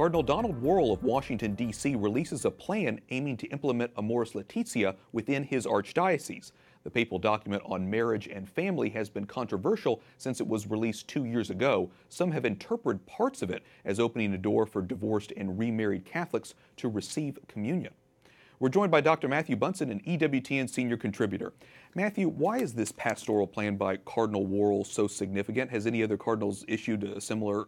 Cardinal Donald Wuerl of Washington, D.C. releases a plan aiming to implement Amoris Laetitia within his archdiocese. The papal document on marriage and family has been controversial since it was released 2 years ago. Some have interpreted parts of it as opening a door for divorced and remarried Catholics to receive communion. We're joined by Dr. Matthew Bunson, an EWTN senior contributor. Matthew, why is this pastoral plan by Cardinal Wuerl so significant? Has any other cardinals issued a similar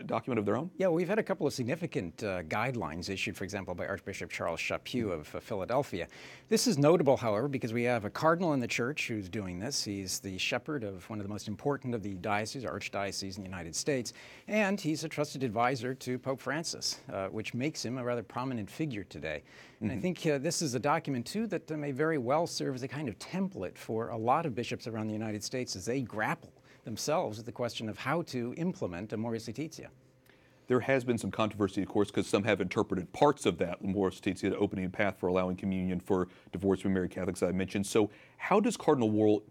document of their own? Yeah, we've had a couple of significant guidelines issued, for example, by Archbishop Charles Chaput of Philadelphia. This is notable, however, because we have a cardinal in the church who's doing this. He's the shepherd of one of the most important of the dioceses, archdiocese in the United States, and he's a trusted advisor to Pope Francis, which makes him a rather prominent figure today. And I think this is a document, too, that may very well serve as a kind of template for a lot of bishops around the United States as they grapple themselves with the question of how to implement Amoris Laetitia. There has been some controversy, of course, because some have interpreted parts of that Amoris Laetitia to opening a path for allowing communion for divorced and remarried Catholics, I mentioned. So how does Cardinal Wuerl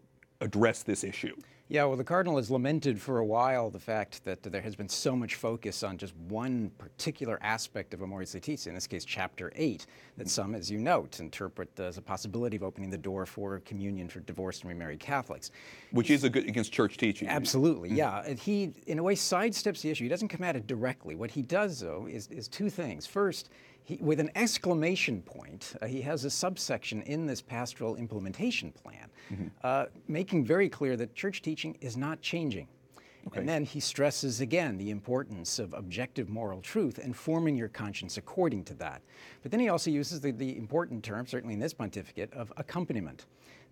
address this issue? Yeah, well, the Cardinal has lamented for a while the fact that there has been so much focus on just one particular aspect of Amoris Laetitia, in this case, Chapter 8, that some, as you note, interpret as a possibility of opening the door for communion for divorced and remarried Catholics. Which is against church teaching. Absolutely, yeah. And he, in a way, sidesteps the issue. He doesn't come at it directly. What he does, though, is two things. First, with an exclamation point, he has a subsection in this pastoral implementation plan, making very clear that church teaching is not changing. Okay. And then he stresses again the importance of objective moral truth and forming your conscience according to that. But then he also uses the important term, certainly in this pontificate, of accompaniment.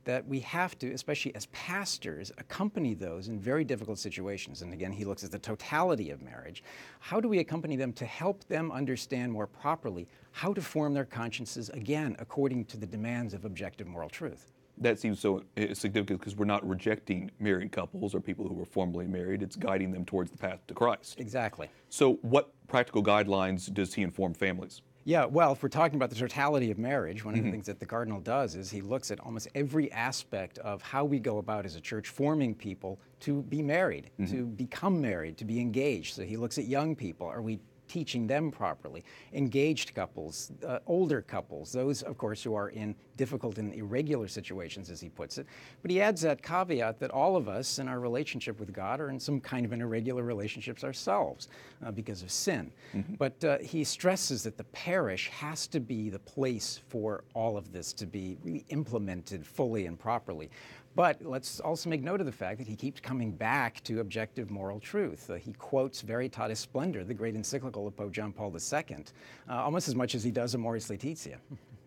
That we have to, especially as pastors, accompany those in very difficult situations. And again, he looks at the totality of marriage. How do we accompany them to help them understand more properly how to form their consciences, again, according to the demands of objective moral truth? That seems so significant because we're not rejecting married couples or people who were formerly married. It's guiding them towards the path to Christ. Exactly. So what practical guidelines does he inform families? Yeah, well, if we're talking about the totality of marriage, one of the things that the Cardinal does is he looks at almost every aspect of how we go about as a church forming people to be married, to become married, to be engaged. So he looks at young people. Are we teaching them properly? Engaged couples, older couples, those, of course, who are in difficult and irregular situations, as he puts it. But he adds that caveat that all of us in our relationship with God are in some kind of an irregular relationships ourselves because of sin. But he stresses that the parish has to be the place for all of this to be really implemented fully and properly. But let's also make note of the fact that he keeps coming back to objective moral truth. He quotes Veritatis Splendor, the great encyclical of Pope John Paul II, almost as much as he does Amoris Laetitia.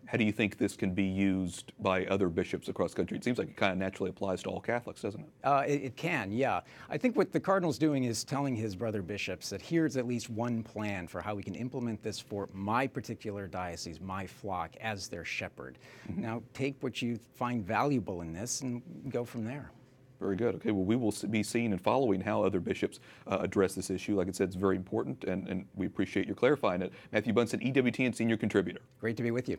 How do you think this can be used by other bishops across the country? It seems like it kind of naturally applies to all Catholics, doesn't it? It can, yeah. I think what the Cardinal's doing is telling his brother bishops that here's at least one plan for how we can implement this for my particular diocese, my flock, as their shepherd. Now, take what you find valuable in this and go from there. Very good. Okay, well, we will be seeing and following how other bishops address this issue. Like I said, it's very important, and we appreciate your clarifying it. Matthew Bunson, EWTN Senior Contributor. Great to be with you.